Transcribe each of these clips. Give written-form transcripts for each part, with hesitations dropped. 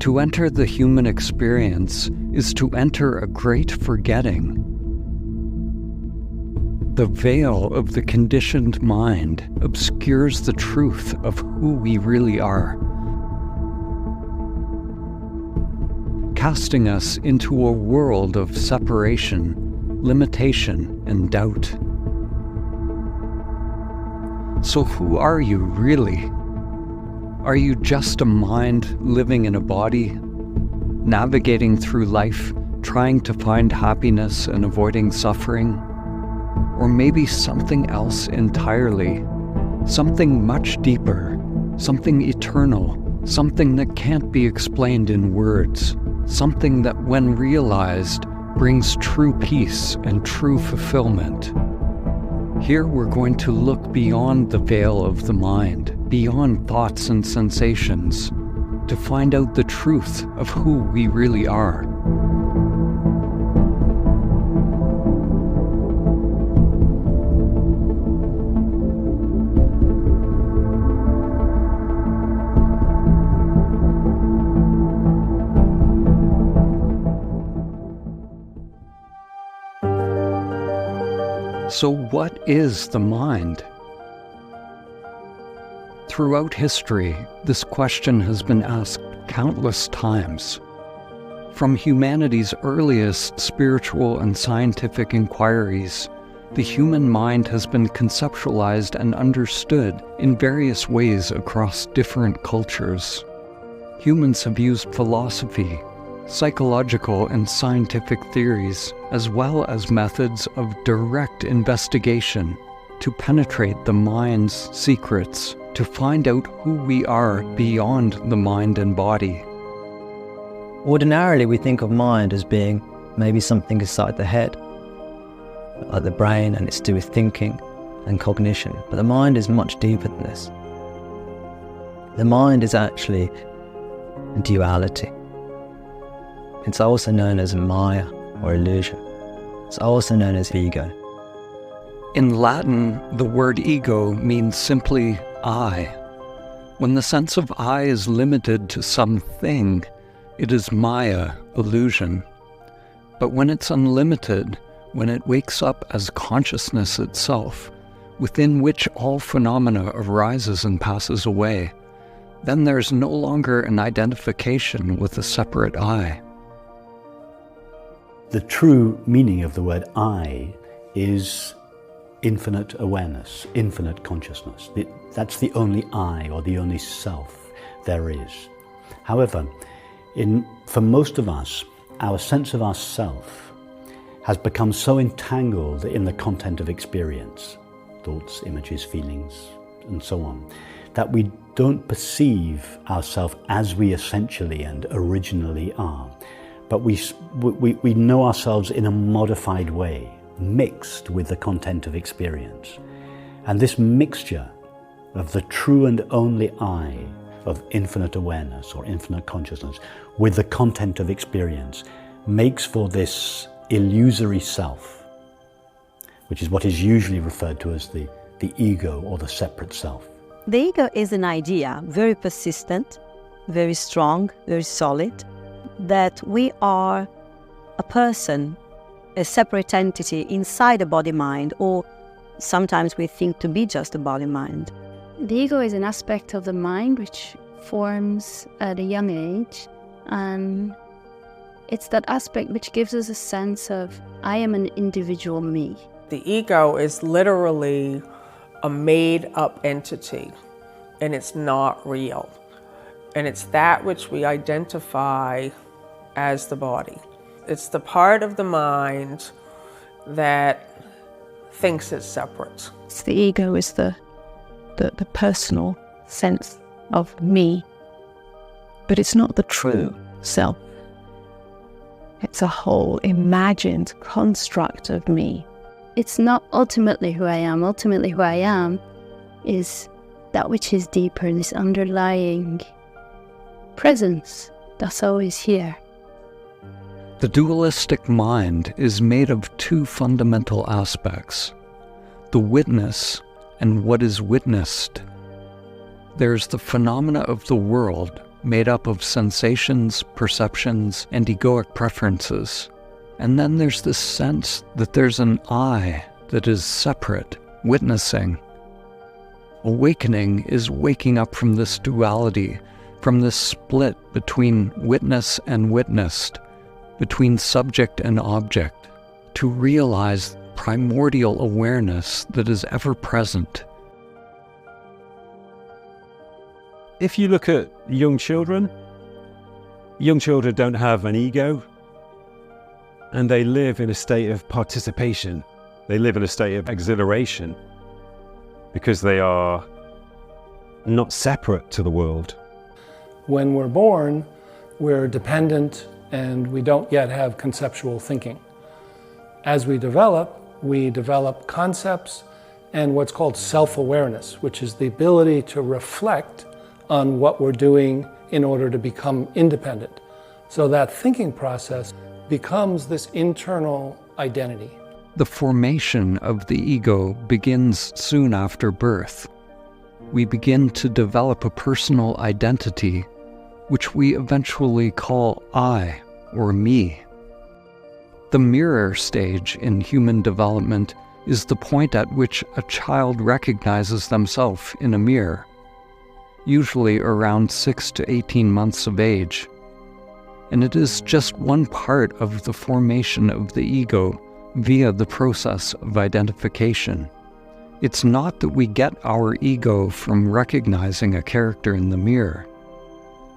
To enter the human experience is to enter a great forgetting. The veil of the conditioned mind obscures the truth of who we really are, casting us into a world of separation, limitation, and doubt. So who are you really? Are you just a mind living in a body, navigating through life, trying to find happiness and avoiding suffering? Or maybe something else entirely, something much deeper, something eternal, something that can't be explained in words, something that when realized brings true peace and true fulfillment. Here we're going to look beyond the veil of the mind, beyond thoughts and sensations, to find out the truth of who we really are. So what is the mind? Throughout history, this question has been asked countless times. From humanity's earliest spiritual and scientific inquiries, the human mind has been conceptualized and understood in various ways across different cultures. Humans have used philosophy, psychological and scientific theories, as well as methods of direct investigation to penetrate the mind's secrets, to find out who we are beyond the mind and body. Ordinarily, we think of mind as being maybe something inside the head, like the brain, and it's to do with thinking and cognition. But the mind is much deeper than this. The mind is actually a duality. It's also known as Maya or illusion. It's also known as ego. In Latin, the word ego means simply I. When the sense of I is limited to something, it is Maya, illusion. But when it's unlimited, when it wakes up as consciousness itself, within which all phenomena arises and passes away, then there's no longer an identification with a separate I. The true meaning of the word I is infinite awareness, infinite consciousness. That's the only I, or the only self there is. However, for most of us, our sense of ourself has become so entangled in the content of experience, thoughts, images, feelings, and so on, that we don't perceive ourselves as we essentially and originally are. But we know ourselves in a modified way, mixed with the content of experience. And this mixture of the true and only I, of infinite awareness or infinite consciousness, with the content of experience, makes for this illusory self, which is what is usually referred to as the ego or the separate self. The ego is an idea, very persistent, very strong, very solid, that we are a person, a separate entity inside a body-mind, or sometimes we think to be just a body-mind. The ego is an aspect of the mind which forms at a young age, and it's that aspect which gives us a sense of, I am an individual me. The ego is literally a made-up entity, and it's not real. And it's that which we identify as the body. It's the part of the mind that thinks it's separate. The ego is the personal sense of me, but it's not the true self. It's a whole imagined construct of me. It's not ultimately who I am. Ultimately who I am is that which is deeper, this underlying presence that's always here. The dualistic mind is made of two fundamental aspects: the witness and what is witnessed. There's the phenomena of the world, made up of sensations, perceptions, and egoic preferences. And then there's this sense that there's an I that is separate, witnessing. Awakening is waking up from this duality, from this split between witness and witnessed, between subject and object, to realize primordial awareness that is ever present. If you look at young children don't have an ego, and they live in a state of participation. They live in a state of exhilaration because they are not separate to the world. When we're born, we're dependent and we don't yet have conceptual thinking. As we develop concepts and what's called self-awareness, which is the ability to reflect on what we're doing in order to become independent. So that thinking process becomes this internal identity. The formation of the ego begins soon after birth. We begin to develop a personal identity, which we eventually call I or me. The mirror stage in human development is the point at which a child recognizes themselves in a mirror, usually around 6 to 18 months of age. And it is just one part of the formation of the ego via the process of identification. It's not that we get our ego from recognizing a character in the mirror.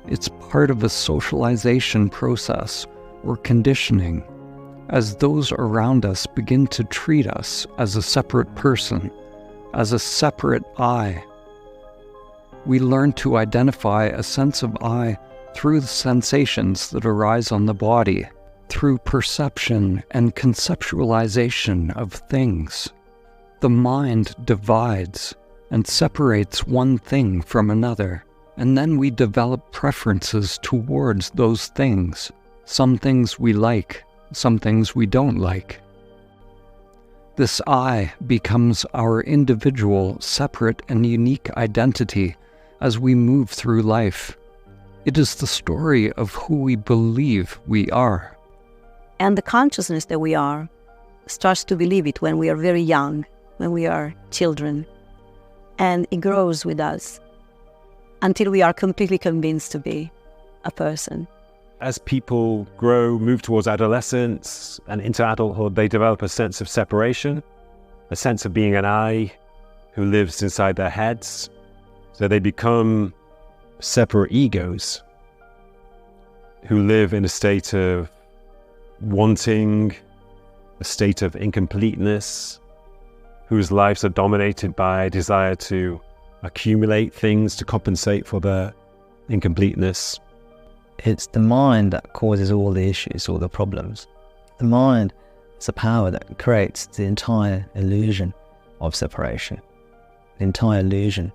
It's part of a socialization process or conditioning, as those around us begin to treat us as a separate person, as a separate I. We learn to identify a sense of I through the sensations that arise on the body, through perception and conceptualization of things. The mind divides and separates one thing from another, and then we develop preferences towards those things. Some things we like, some things we don't like. This I becomes our individual, separate and unique identity as we move through life. It is the story of who we believe we are. And the consciousness that we are starts to believe it when we are very young, when we are children. And it grows with us until we are completely convinced to be a person. As people grow, move towards adolescence and into adulthood, they develop a sense of separation, a sense of being an I who lives inside their heads. So they become separate egos who live in a state of wanting, a state of incompleteness, whose lives are dominated by a desire to accumulate things to compensate for their incompleteness. It's the mind that causes all the issues, all the problems. The mind is a power that creates the entire illusion of separation, the entire illusion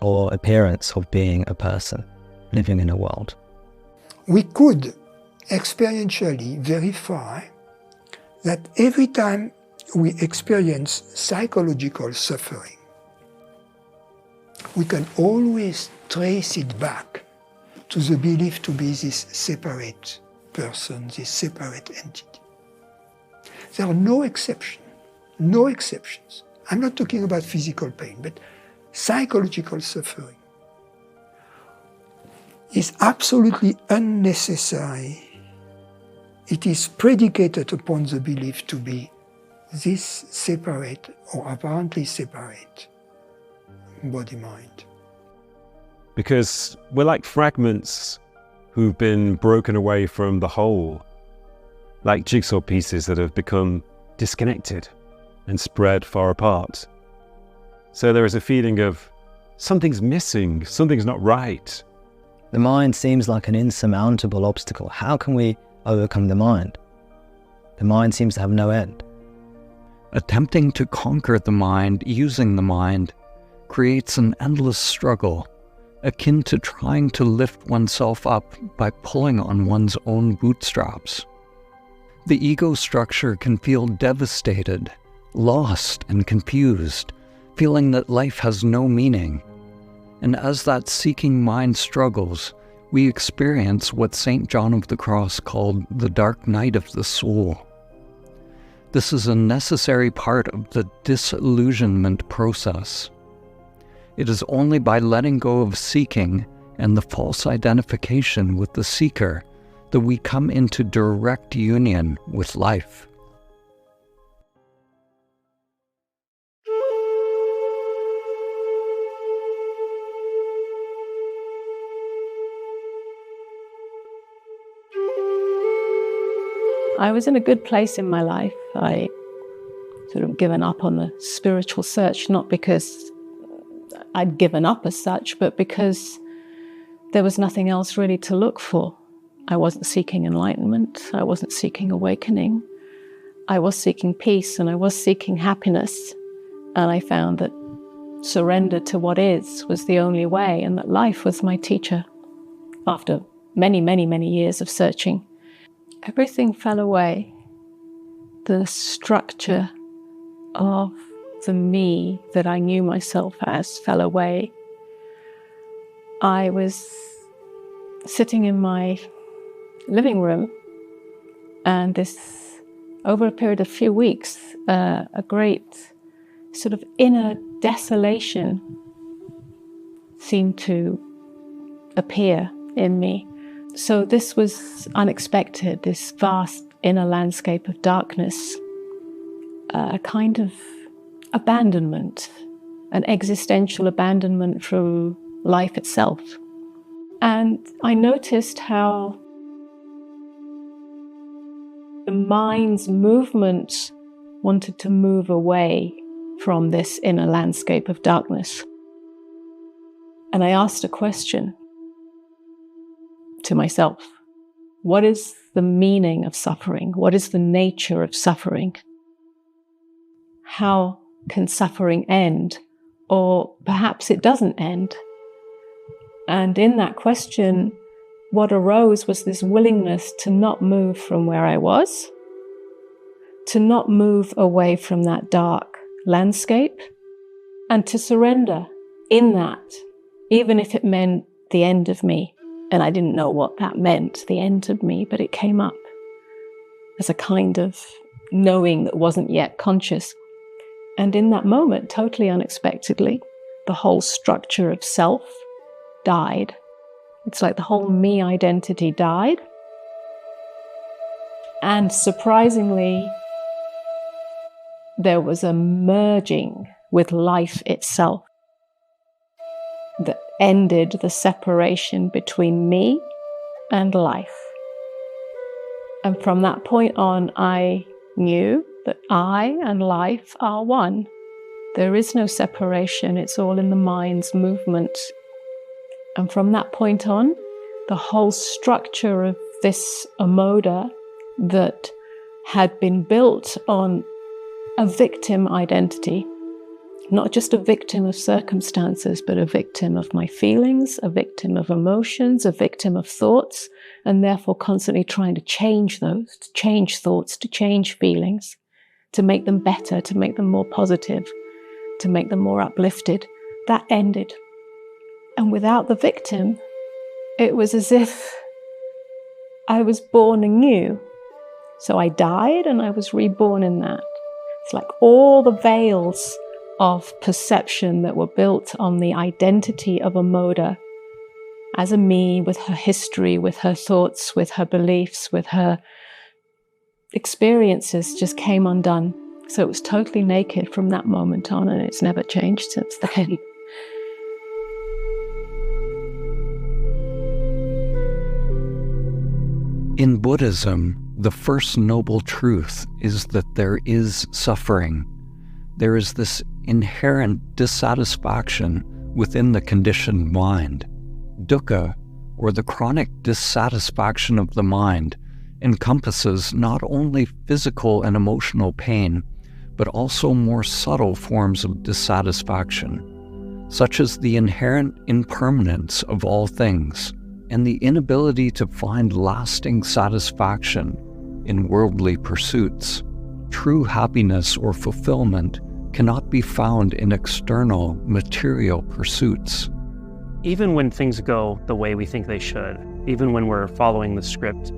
or appearance of being a person living in a world. We could experientially verify that every time we experience psychological suffering, we can always trace it back to the belief to be this separate person, this separate entity. There are no exceptions. I'm not talking about physical pain, but psychological suffering is absolutely unnecessary. It is predicated upon the belief to be this separate or apparently separate body-mind. Because we're like fragments who've been broken away from the whole, like jigsaw pieces that have become disconnected and spread far apart. So there is a feeling of something's missing, something's not right. The mind seems like an insurmountable obstacle. How can we overcome the mind? The mind seems to have no end. Attempting to conquer the mind using the mind creates an endless struggle, akin to trying to lift oneself up by pulling on one's own bootstraps. The ego structure can feel devastated, lost and confused, feeling that life has no meaning. And as that seeking mind struggles, we experience what St. John of the Cross called the dark night of the soul. This is a necessary part of the disillusionment process. It is only by letting go of seeking and the false identification with the seeker that we come into direct union with life. I was in a good place in my life. I sort of given up on the spiritual search, not because I'd given up as such, but because there was nothing else really to look for. I wasn't seeking enlightenment. I wasn't seeking awakening. I was seeking peace and I was seeking happiness. And I found that surrender to what is was the only way, and that life was my teacher. After many, many, many years of searching, everything fell away. The structure of the me that I knew myself as fell away. I was sitting in my living room, and over a period of a few weeks, a great sort of inner desolation seemed to appear in me. So this was unexpected, this vast inner landscape of darkness, a kind of abandonment, an existential abandonment from life itself. And I noticed how the mind's movement wanted to move away from this inner landscape of darkness. And I asked a question to myself. What is the meaning of suffering? What is the nature of suffering? How can suffering end? Or perhaps it doesn't end. And in that question, what arose was this willingness to not move from where I was, to not move away from that dark landscape, and to surrender in that, even if it meant the end of me. And I didn't know what that meant, the end of me, but it came up as a kind of knowing that wasn't yet conscious. And in that moment, totally unexpectedly, the whole structure of self died. It's like the whole me identity died. And surprisingly, there was a merging with life itself that ended the separation between me and life. And from that point on, I knew that I and life are one. There is no separation. It's all in the mind's movement. And from that point on, the whole structure of this amoda that had been built on a victim identity, not just a victim of circumstances, but a victim of my feelings, a victim of emotions, a victim of thoughts, and therefore constantly trying to change those, to change thoughts, to change feelings, to make them better, to make them more positive, to make them more uplifted. That ended. And without the victim, it was as if I was born anew. So I died and I was reborn in that. It's like all the veils of perception that were built on the identity of Amoda as a me, with her history, with her thoughts, with her beliefs, with her experiences, just came undone. So it was totally naked from that moment on, and it's never changed since then. In Buddhism, the first noble truth is that there is suffering. There is this inherent dissatisfaction within the conditioned mind. Dukkha, or the chronic dissatisfaction of the mind, encompasses not only physical and emotional pain, but also more subtle forms of dissatisfaction, such as the inherent impermanence of all things and the inability to find lasting satisfaction in worldly pursuits. True happiness or fulfillment cannot be found in external material pursuits. even when things go the way we think they should, even when we're following the script,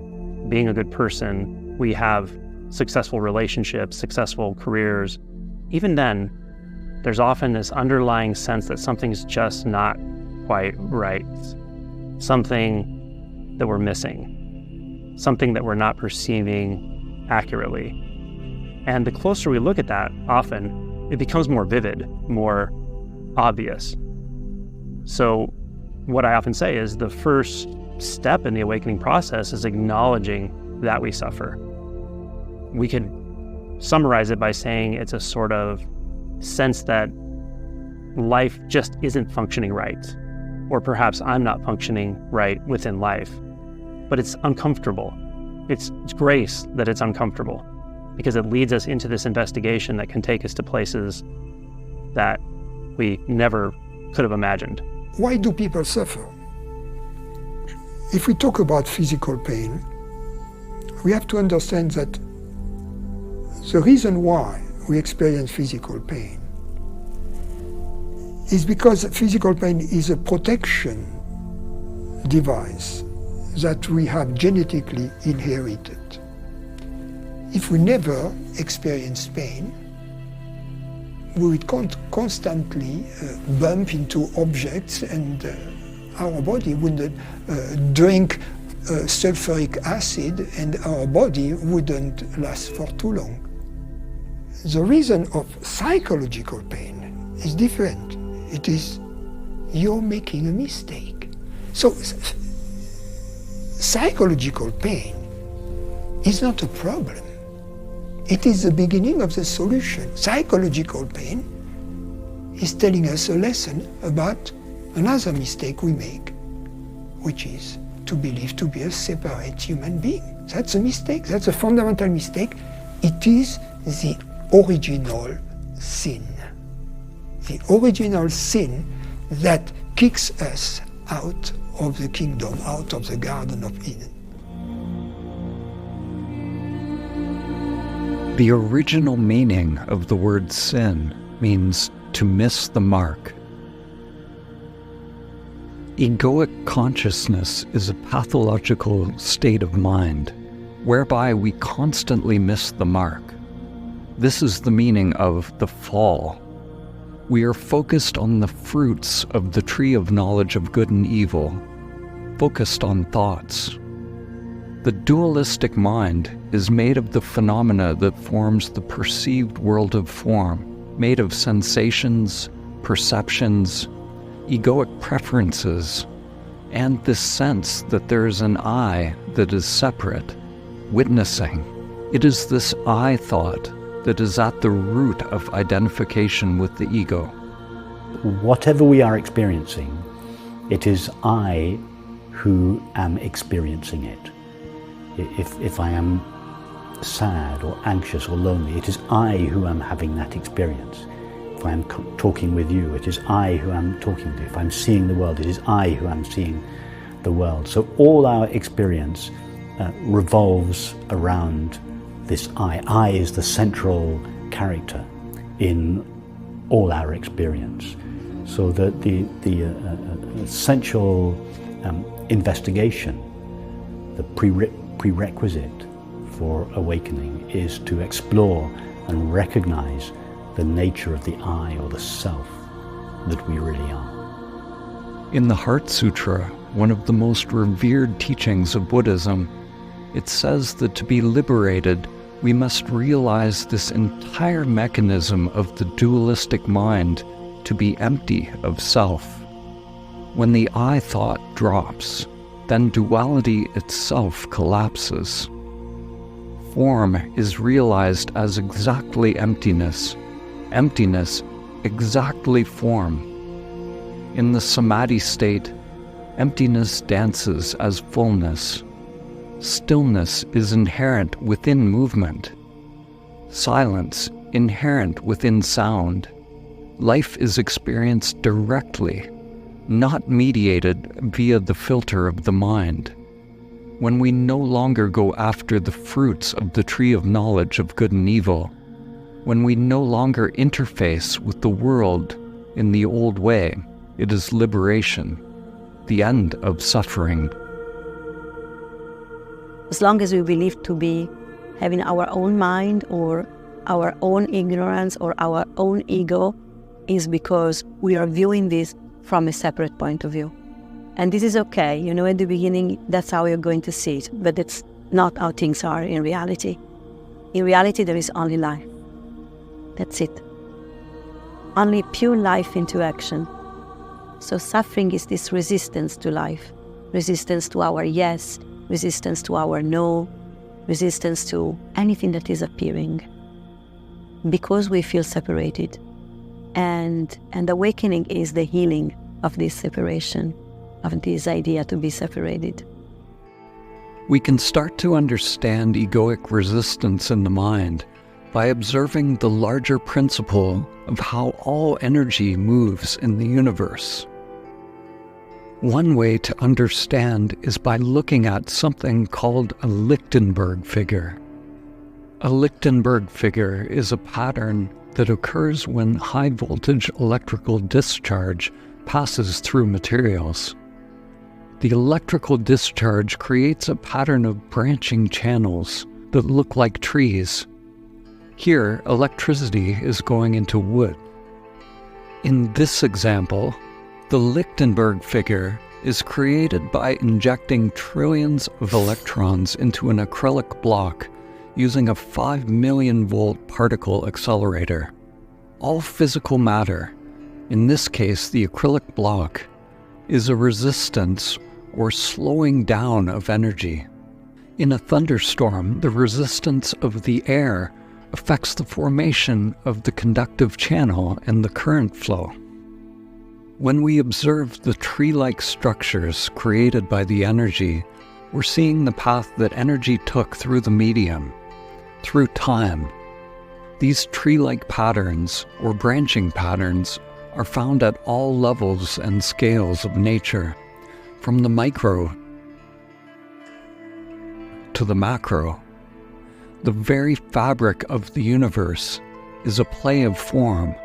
being a good person, we have successful relationships, successful careers, even then, there's often this underlying sense that something's just not quite right, something that we're missing, something that we're not perceiving accurately. And the closer we look at that, often, it becomes more vivid, more obvious. So what I often say is the first step in the awakening process is acknowledging that we suffer. We could summarize it by saying it's a sort of sense that life just isn't functioning right, or perhaps I'm not functioning right within life. But it's uncomfortable. It's grace that it's uncomfortable, because it leads us into this investigation that can take us to places that we never could have imagined. Why do people suffer? If we talk about physical pain, we have to understand that the reason why we experience physical pain is because physical pain is a protection device that we have genetically inherited. If we never experience pain, we would constantly bump into objects, and our body wouldn't drink sulfuric acid, and our body wouldn't last for too long. The reason of psychological pain is different. It is you're making a mistake. So psychological pain is not a problem. It is the beginning of the solution. Psychological pain is telling us a lesson about another mistake we make, which is to believe to be a separate human being. That's a mistake. That's a fundamental mistake. It is the original sin. The original sin that kicks us out of the kingdom, out of the Garden of Eden. The original meaning of the word sin means to miss the mark. Egoic consciousness is a pathological state of mind whereby we constantly miss the mark. This is the meaning of the fall. We are focused on the fruits of the tree of knowledge of good and evil, focused on thoughts. The dualistic mind is made of the phenomena that forms the perceived world of form, made of sensations, perceptions, egoic preferences, and this sense that there is an I that is separate, witnessing. It is this I thought that is at the root of identification with the ego. Whatever we are experiencing, it is I who am experiencing it. If I am sad or anxious or lonely, it is I who am having that experience. If I am talking with you, it is I who am talking to you. If I'm seeing the world, it is I who am seeing the world. So all our experience revolves around this I. I is the central character in all our experience. So that the essential investigation, the prerequisite for awakening is to explore and recognize the nature of the I or the self that we really are. In the Heart Sutra, one of the most revered teachings of Buddhism, it says that to be liberated, we must realize this entire mechanism of the dualistic mind to be empty of self. When the I thought drops, then duality itself collapses. Form is realized as exactly emptiness, emptiness exactly form. In the samadhi state, emptiness dances as fullness. Stillness is inherent within movement. Silence inherent within sound. Life is experienced directly, not mediated via the filter of the mind. When we no longer go after the fruits of the tree of knowledge of good and evil, when we no longer interface with the world in the old way, it is liberation. the end of suffering. As long as we believe to be having our own mind or our own ignorance or our own ego, is because we are viewing this from a separate point of view. And this is okay. You know, at the beginning, that's how you're going to see it, but it's not how things are in reality. In reality, there is only life. That's it. Only pure life into action. So suffering is this resistance to life, resistance to our yes, resistance to our no, resistance to anything that is appearing, because we feel separated. And awakening is the healing of this separation, of this idea to be separated. We can start to understand egoic resistance in the mind by observing the larger principle of how all energy moves in the universe. One way to understand is by looking at something called a Lichtenberg figure. A Lichtenberg figure is a pattern that occurs when high-voltage electrical discharge passes through materials. The electrical discharge creates a pattern of branching channels that look like trees. Here, electricity is going into wood. In this example, the Lichtenberg figure is created by injecting trillions of electrons into an acrylic block using a 5 million volt particle accelerator. All physical matter, in this case the acrylic block, is a resistance or slowing down of energy. In a thunderstorm, the resistance of the air affects the formation of the conductive channel and the current flow. When we observe the tree-like structures created by the energy, we're seeing the path that energy took through the medium, through time. These tree-like patterns, or branching patterns, are found at all levels and scales of nature, from the micro to the macro. The very fabric of the universe is a play of form,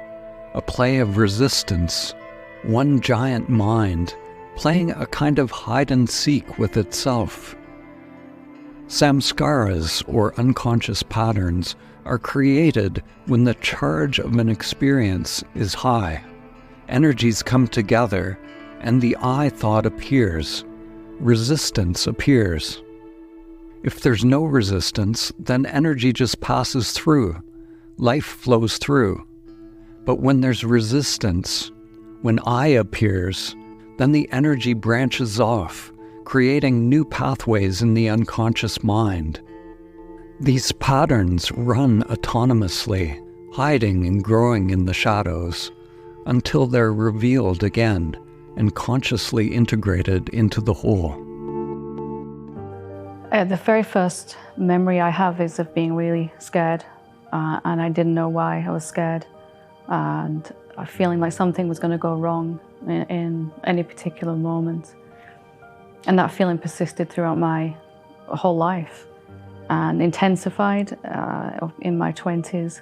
a play of resistance, one giant mind playing a kind of hide-and-seek with itself. Samskaras, or unconscious patterns, are created when the charge of an experience is high. Energies come together, and the I thought appears. Resistance appears. If there's no resistance, then energy just passes through. Life flows through. But when there's resistance, when I appears, then the energy branches off, creating new pathways in the unconscious mind. These patterns run autonomously, hiding and growing in the shadows, until they're revealed again and consciously integrated into the whole. The very first memory I have is of being really scared, and I didn't know why I was scared, and feeling like something was going to go wrong in any particular moment. And that feeling persisted throughout my whole life and intensified in my 20s.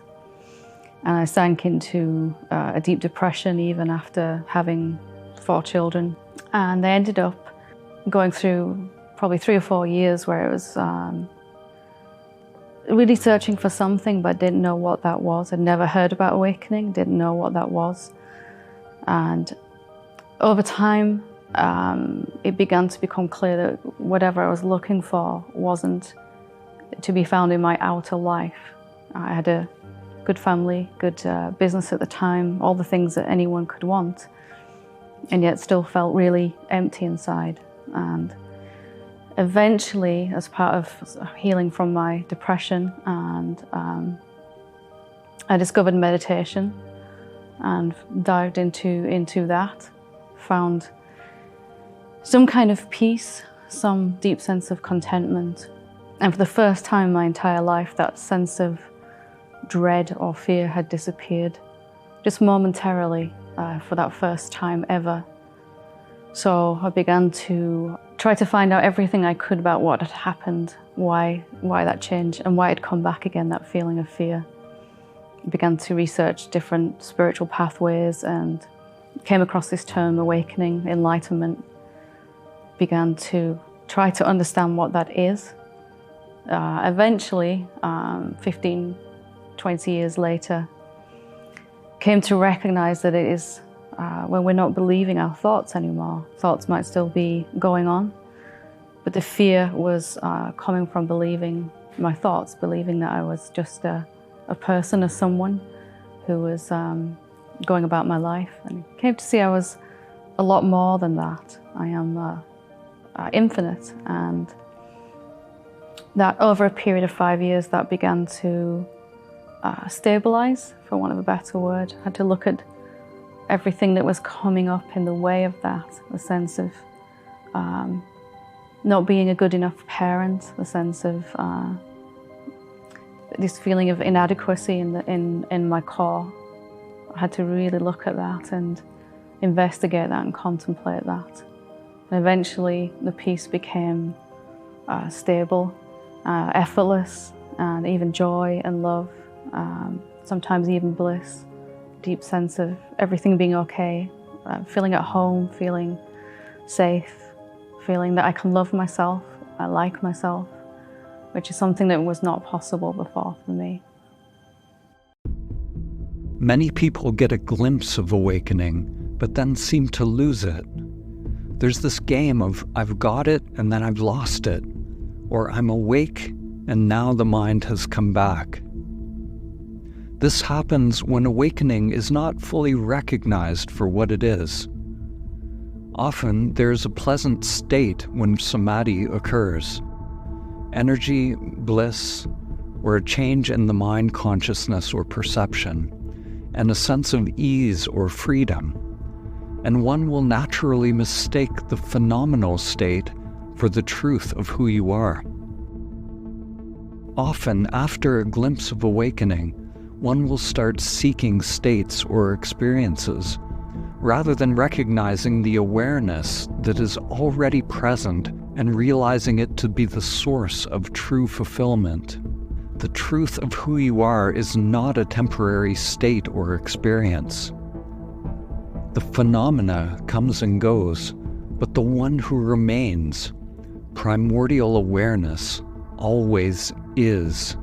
And I sank into a deep depression even after having 4 children. And I ended up going through probably 3 or 4 years where it was really searching for something, but didn't know what that was. I'd never heard about awakening, didn't know what that was. And over time, it began to become clear that whatever I was looking for wasn't to be found in my outer life. I had a good family, good business at the time, all the things that anyone could want, and yet still felt really empty inside. And eventually, as part of healing from my depression, and I discovered meditation and dived into that, found some kind of peace, some deep sense of contentment. And for the first time in my entire life, that sense of dread or fear had disappeared, just momentarily, for that first time ever. So I began to try to find out everything I could about what had happened, why that change, and why it had come back again, that feeling of fear. I began to research different spiritual pathways and came across this term, awakening, enlightenment. began to try to understand what that is. Eventually, 15, 20 years later, came to recognize that it is when we're not believing our thoughts anymore. Thoughts might still be going on, but the fear was coming from believing my thoughts, believing that I was just a person, a someone who was going about my life. And came to see I was a lot more than that. I am infinite, and that over a period of 5 years that began to stabilize, for want of a better word. I had to look at everything that was coming up in the way of that, the sense of not being a good enough parent, the sense of this feeling of inadequacy in my core. I had to really look at that and investigate that and contemplate that. And eventually the peace became stable, effortless, and even joy and love, sometimes even bliss, deep sense of everything being okay, feeling at home, feeling safe, feeling that I can love myself, I like myself, which is something that was not possible before for me. Many people get a glimpse of awakening, but then seem to lose it. There's this game of I've got it and then I've lost it, or I'm awake and now the mind has come back. This happens when awakening is not fully recognized for what it is. Often there's a pleasant state when samadhi occurs. Energy, bliss, or a change in the mind consciousness or perception, and a sense of ease or freedom. And one will naturally mistake the phenomenal state for the truth of who you are. Often, after a glimpse of awakening, one will start seeking states or experiences, rather than recognizing the awareness that is already present and realizing it to be the source of true fulfillment. The truth of who you are is not a temporary state or experience. The phenomena comes and goes, but the one who remains, primordial awareness, always is.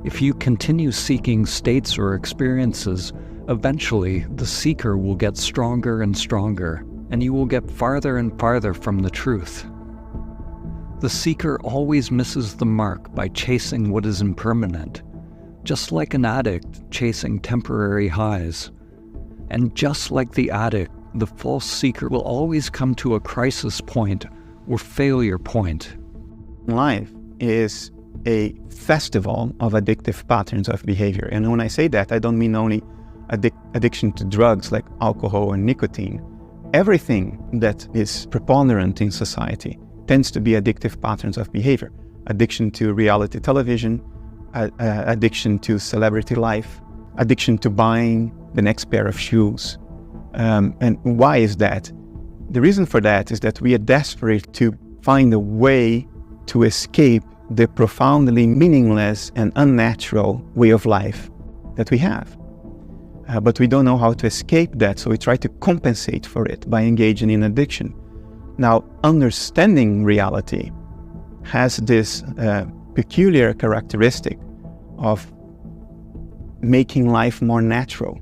If you continue seeking states or experiences, eventually the seeker will get stronger and stronger, and you will get farther and farther from the truth. The seeker always misses the mark by chasing what is impermanent, just like an addict chasing temporary highs. And just like the addict, the false seeker will always come to a crisis point or failure point. Life is a festival of addictive patterns of behavior. And when I say that, I don't mean only addiction to drugs like alcohol or nicotine. Everything that is preponderant in society tends to be addictive patterns of behavior. Addiction to reality television, addiction to celebrity life, addiction to buying the next pair of shoes. And why is that? The reason for that is that we are desperate to find a way to escape the profoundly meaningless and unnatural way of life that we have. But we don't know how to escape that, so we try to compensate for it by engaging in addiction. Now, understanding reality has this peculiar characteristic of making life more natural,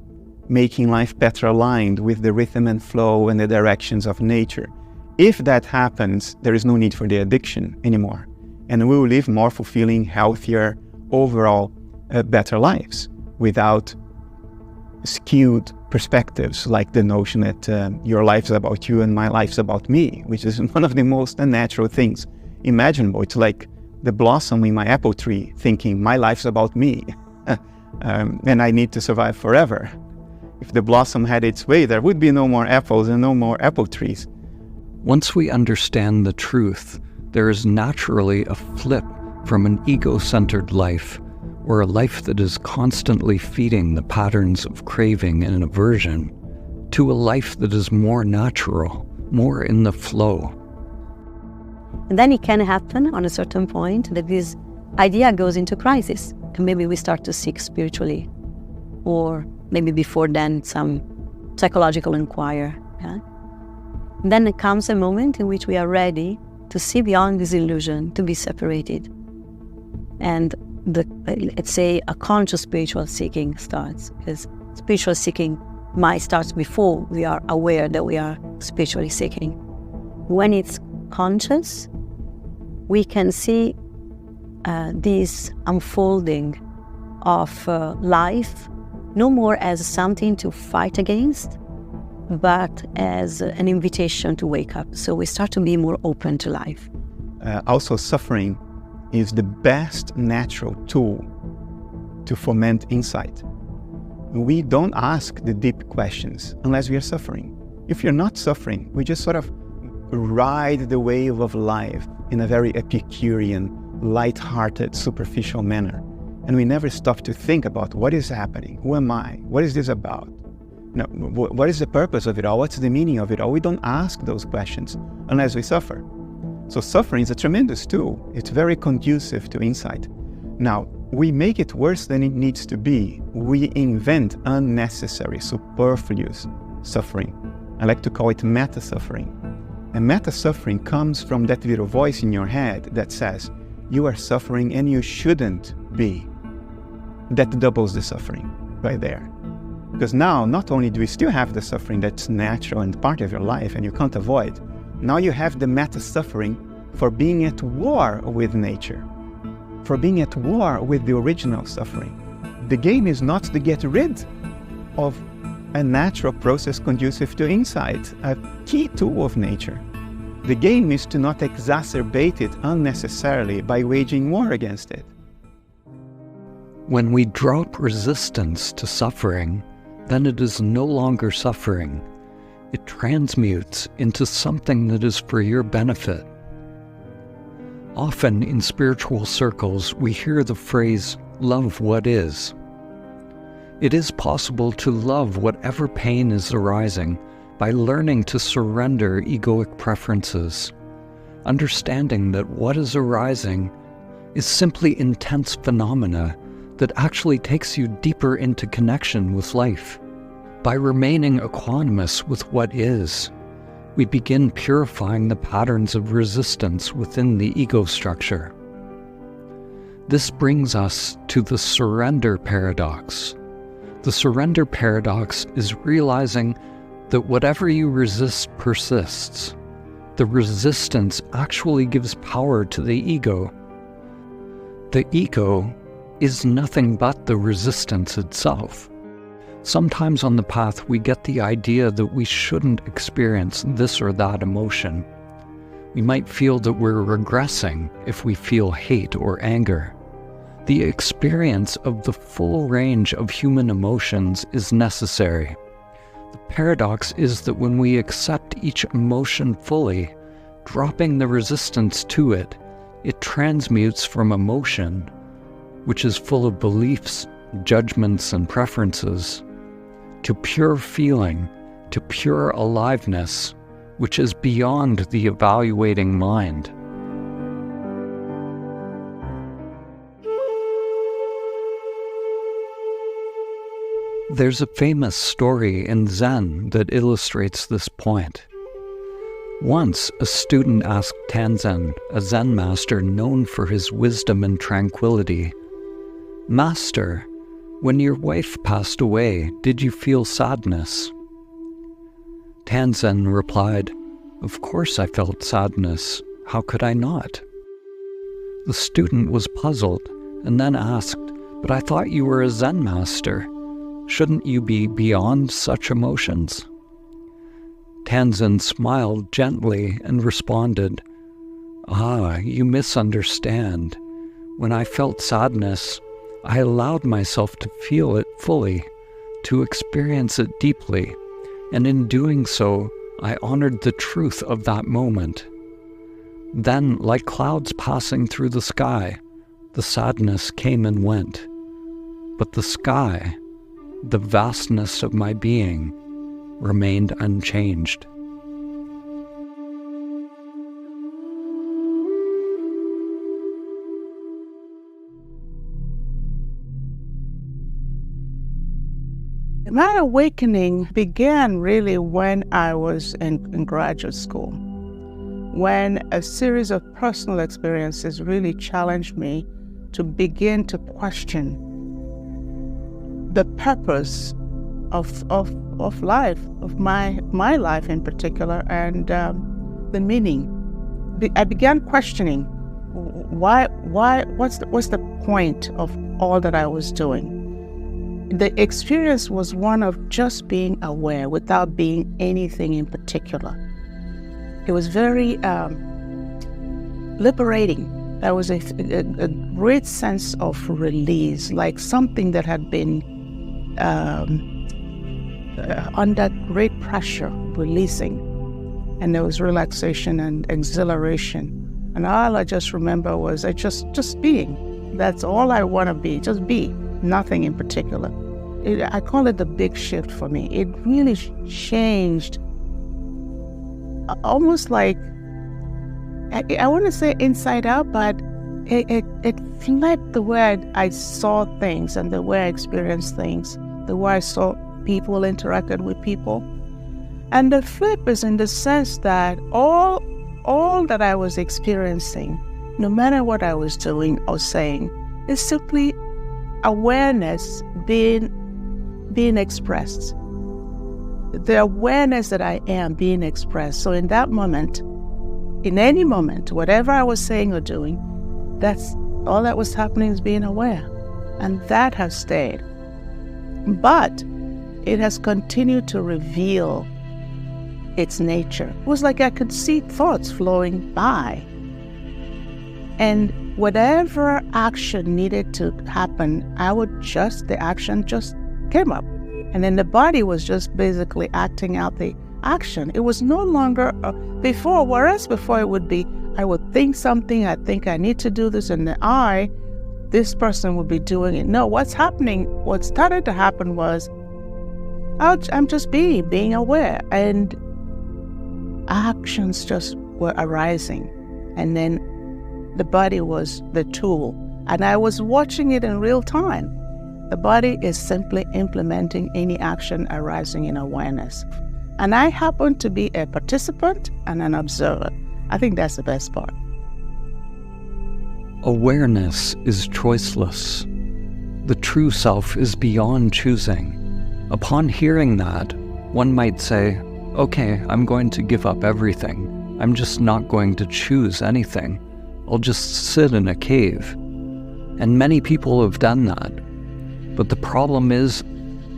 making life better aligned with the rhythm and flow and the directions of nature. If that happens, there is no need for the addiction anymore. And we will live more fulfilling, healthier, overall better lives without skewed perspectives like the notion that your life is about you and my life is about me, which is one of the most unnatural things imaginable. It's like the blossom in my apple tree thinking my life's about me and I need to survive forever. If the blossom had its way, there would be no more apples and no more apple trees. Once we understand the truth, there is naturally a flip from an ego-centered life, or a life that is constantly feeding the patterns of craving and aversion, to a life that is more natural, more in the flow. And then it can happen on a certain point that this idea goes into crisis, and maybe we start to seek spiritually, or maybe before then some psychological inquiry. Yeah? Then comes a moment in which we are ready to see beyond this illusion, to be separated. And let's say a conscious spiritual seeking starts, because spiritual seeking might start before we are aware that we are spiritually seeking. When it's conscious, we can see this unfolding of life no more as something to fight against, but as an invitation to wake up. So we start to be more open to life. Also, suffering is the best natural tool to foment insight. We don't ask the deep questions unless we are suffering. If you're not suffering, we just sort of ride the wave of life in a very Epicurean, light-hearted, superficial manner. And we never stop to think about what is happening, who am I, what is this about? Now, what is the purpose of it all? What's the meaning of it all? We don't ask those questions unless we suffer. So suffering is a tremendous tool. It's very conducive to insight. Now, we make it worse than it needs to be. We invent unnecessary, superfluous suffering. I like to call it meta-suffering. And meta-suffering comes from that little voice in your head that says, you are suffering and you shouldn't be. That doubles the suffering right there. Because now, not only do you still have the suffering that's natural and part of your life and you can't avoid, now you have the meta-suffering for being at war with nature, for being at war with the original suffering. The game is not to get rid of a natural process conducive to insight, a key tool of nature. The game is to not exacerbate it unnecessarily by waging war against it. When we drop resistance to suffering, then it is no longer suffering. It transmutes into something that is for your benefit. Often in spiritual circles, we hear the phrase, love what is. It is possible to love whatever pain is arising by learning to surrender egoic preferences, understanding that what is arising is simply intense phenomena that actually takes you deeper into connection with life. By remaining equanimous with what is, we begin purifying the patterns of resistance within the ego structure. This brings us to the surrender paradox. The surrender paradox is realizing that whatever you resist persists. The resistance actually gives power to the ego. The ego is nothing but the resistance itself. Sometimes on the path we get the idea that we shouldn't experience this or that emotion. We might feel that we're regressing if we feel hate or anger. The experience of the full range of human emotions is necessary. The paradox is that when we accept each emotion fully, dropping the resistance to it, it transmutes from emotion, which is full of beliefs, judgments, and preferences, to pure feeling, to pure aliveness, which is beyond the evaluating mind. There's a famous story in Zen that illustrates this point. Once, a student asked Tanzen, a Zen master known for his wisdom and tranquility, "Master, when your wife passed away, did you feel sadness?" Tanzen replied, "Of course I felt sadness. How could I not?" The student was puzzled and then asked, "But I thought you were a Zen master. Shouldn't you be beyond such emotions?" Tanzen smiled gently and responded, "Ah, you misunderstand. When I felt sadness, I allowed myself to feel it fully, to experience it deeply, and in doing so, I honored the truth of that moment. Then, like clouds passing through the sky, the sadness came and went. But the sky, the vastness of my being, remained unchanged." My awakening began really when I was in graduate school, when a series of personal experiences really challenged me to begin to question the purpose of life, of my life in particular, and the meaning. I began questioning what's the point of all that I was doing. The experience was one of just being aware without being anything in particular. It was very liberating. There was a great sense of release, like something that had been under great pressure, releasing. And there was relaxation and exhilaration. And all I just remember was just being. That's all I want to be, just be, nothing in particular. I call it the big shift for me. It really changed, almost like, I want to say inside out, but it flipped the way I saw things and the way I experienced things, the way I saw people, interacted with people. And the flip is in the sense that all that I was experiencing, no matter what I was doing or saying, is simply awareness being expressed. The awareness that I am being expressed. So in that moment, in any moment, whatever I was saying or doing, that's all that was happening, is being aware. And that has stayed. But it has continued to reveal its nature. It was like I could see thoughts flowing by. And whatever action needed to happen, the action just came up. And then the body was just basically acting out the action. It was no longer whereas before it would be, I would think something, I think I need to do this, and this person would be doing it. No, what started to happen was, I'm just being aware, and actions just were arising. And then the body was the tool, and I was watching it in real time. The body is simply implementing any action arising in awareness. And I happen to be a participant and an observer. I think that's the best part. Awareness is choiceless. The true self is beyond choosing. Upon hearing that, one might say, okay, I'm going to give up everything. I'm just not going to choose anything. I'll just sit in a cave. And many people have done that. But the problem is,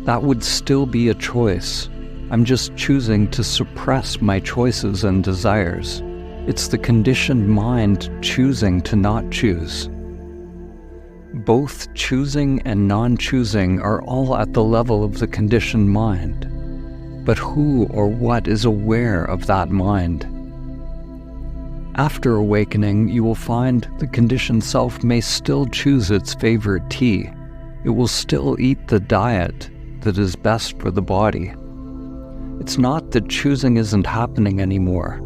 that would still be a choice. I'm just choosing to suppress my choices and desires. It's the conditioned mind choosing to not choose. Both choosing and non-choosing are all at the level of the conditioned mind. But who or what is aware of that mind? After awakening, you will find the conditioned self may still choose its favorite tea. It will still eat the diet that is best for the body. It's not that choosing isn't happening anymore.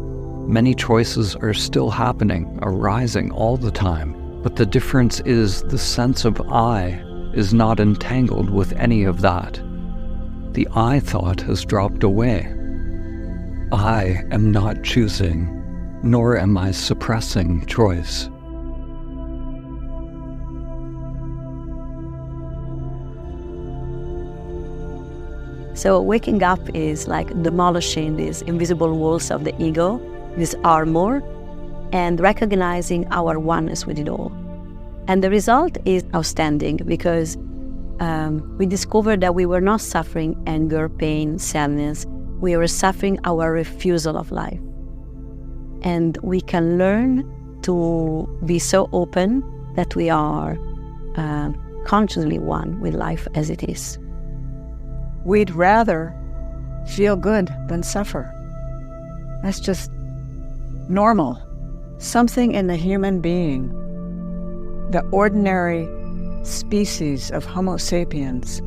Many choices are still happening, arising all the time. But the difference is the sense of I is not entangled with any of that. The I thought has dropped away. I am not choosing, nor am I suppressing choice. So waking up is like demolishing these invisible walls of the ego, this armor, and recognizing our oneness with it all. And the result is outstanding, because we discovered that we were not suffering anger, pain, sadness. We were suffering our refusal of life. And we can learn to be so open that we are consciously one with life as it is. We'd rather feel good than suffer. That's just normal. Something in the human being, the ordinary species of Homo sapiens,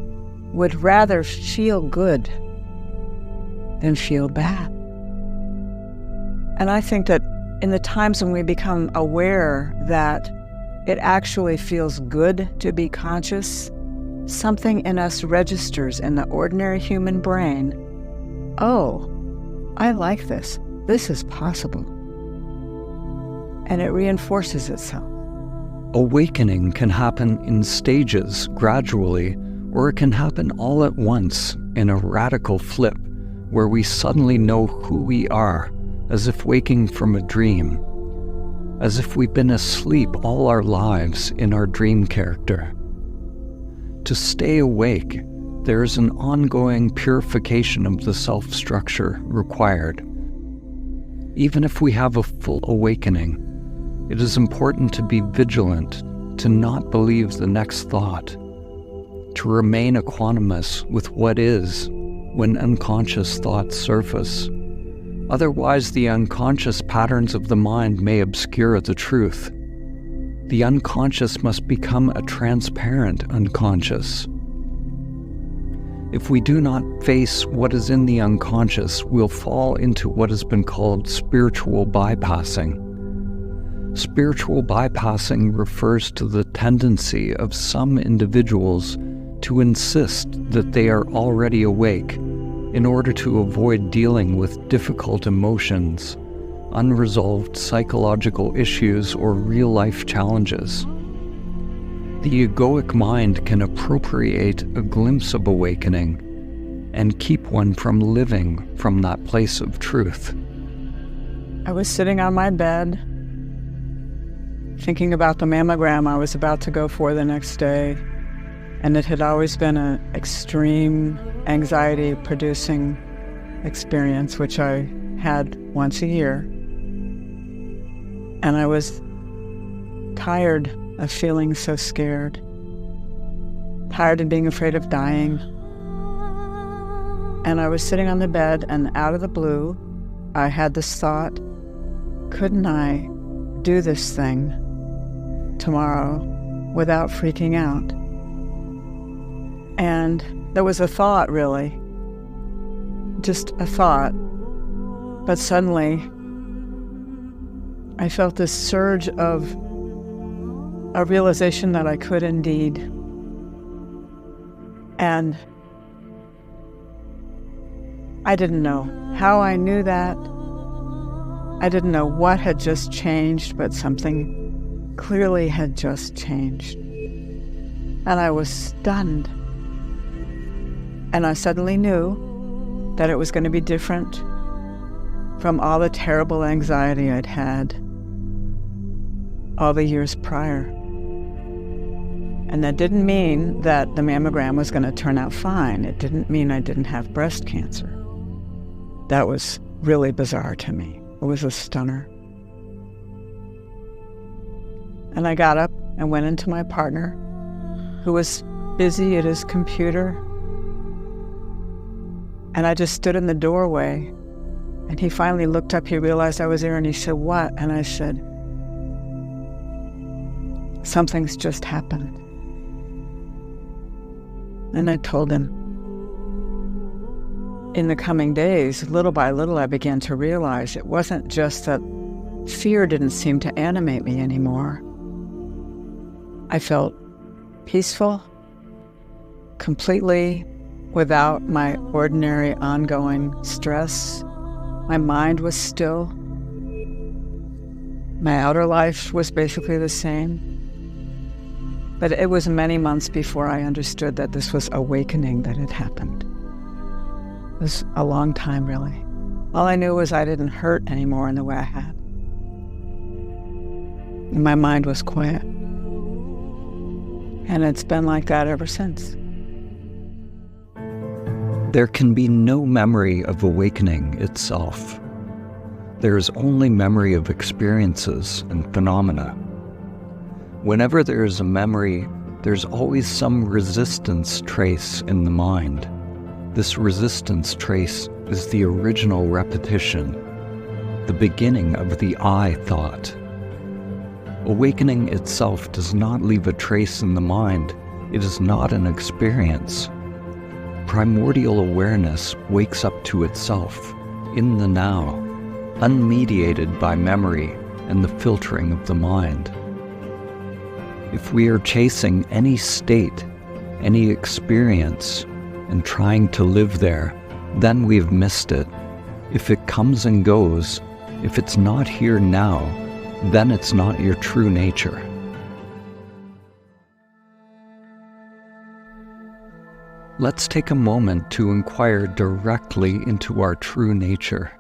would rather feel good than feel bad. And I think that in the times when we become aware that it actually feels good to be conscious, something in us registers in the ordinary human brain, oh, I like this. This is possible. And it reinforces itself. Awakening can happen in stages, gradually, or it can happen all at once in a radical flip where we suddenly know who we are, as if waking from a dream, as if we've been asleep all our lives in our dream character. To stay awake, there is an ongoing purification of the self-structure required. Even if we have a full awakening, it is important to be vigilant, to not believe the next thought, to remain equanimous with what is when unconscious thoughts surface. Otherwise, the unconscious patterns of the mind may obscure the truth. The unconscious must become a transparent unconscious. If we do not face what is in the unconscious, we'll fall into what has been called spiritual bypassing. Spiritual bypassing refers to the tendency of some individuals to insist that they are already awake in order to avoid dealing with difficult emotions, unresolved psychological issues, or real-life challenges. The egoic mind can appropriate a glimpse of awakening and keep one from living from that place of truth. I was sitting on my bed, thinking about the mammogram I was about to go for the next day, and it had always been an extreme anxiety-producing experience, which I had once a year. And I was tired of feeling so scared, tired of being afraid of dying. And I was sitting on the bed, and out of the blue, I had this thought, couldn't I do this thing tomorrow without freaking out? And there was a thought, really, just a thought. But suddenly, I felt this surge of a realization that I could indeed. And I didn't know how I knew that. I didn't know what had just changed, but something clearly had just changed. And I was stunned. And I suddenly knew that it was going to be different from all the terrible anxiety I'd had all the years prior. And that didn't mean that the mammogram was going to turn out fine. It didn't mean I didn't have breast cancer. That was really bizarre to me. It was a stunner. And I got up and went into my partner, who was busy at his computer. And I just stood in the doorway, and he finally looked up. He realized I was there, and he said, "What?" And I said, "Something's just happened." And I told him. In the coming days, little by little, I began to realize it wasn't just that fear didn't seem to animate me anymore. I felt peaceful, completely without my ordinary ongoing stress. My mind was still. My outer life was basically the same. But it was many months before I understood that this was awakening that had happened. It was a long time, really. All I knew was I didn't hurt anymore in the way I had. And my mind was quiet. And it's been like that ever since. There can be no memory of awakening itself. There is only memory of experiences and phenomena. Whenever there is a memory, there's always some resistance trace in the mind. This resistance trace is the original repetition, the beginning of the I thought. Awakening itself does not leave a trace in the mind. It is not an experience. Primordial awareness wakes up to itself, in the now, unmediated by memory and the filtering of the mind. If we are chasing any state, any experience and trying to live there, then we've missed it. If it comes and goes, if it's not here now, then it's not your true nature. Let's take a moment to inquire directly into our true nature.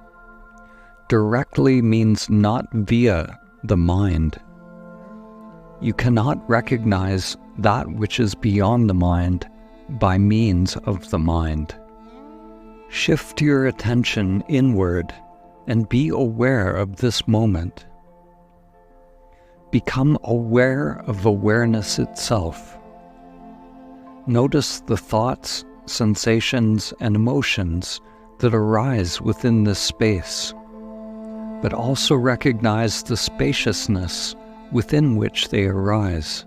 Directly means not via the mind. You cannot recognize that which is beyond the mind by means of the mind. Shift your attention inward and be aware of this moment. Become aware of awareness itself. Notice the thoughts, sensations, and emotions that arise within this space, but also recognize the spaciousness within which they arise.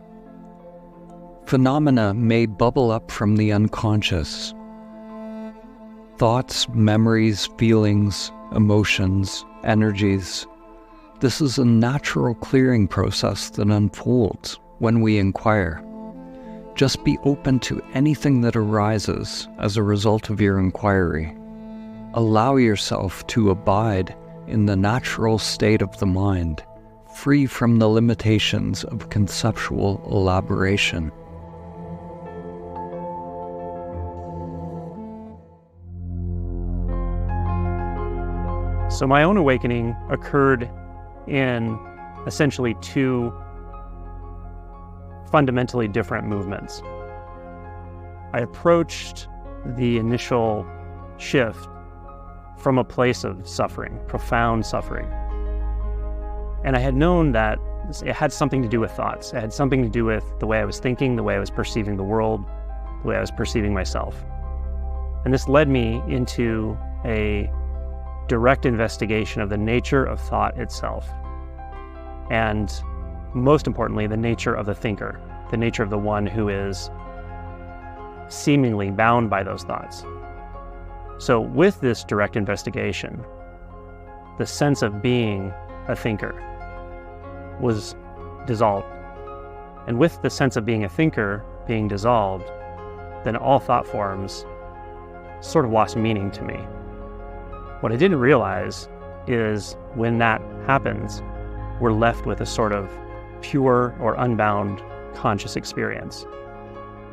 Phenomena may bubble up from the unconscious. Thoughts, memories, feelings, emotions, energies. This is a natural clearing process that unfolds when we inquire. Just be open to anything that arises as a result of your inquiry. Allow yourself to abide in the natural state of the mind, free from the limitations of conceptual elaboration. So my own awakening occurred in essentially two fundamentally different movements. I approached the initial shift from a place of suffering, profound suffering. And I had known that it had something to do with thoughts. It had something to do with the way I was thinking, the way I was perceiving the world, the way I was perceiving myself. And this led me into a direct investigation of the nature of thought itself. And most importantly, the nature of the thinker, the nature of the one who is seemingly bound by those thoughts. So with this direct investigation, the sense of being a thinker was dissolved. And with the sense of being a thinker being dissolved, then all thought forms sort of lost meaning to me. What I didn't realize is when that happens, we're left with a sort of pure or unbound conscious experience.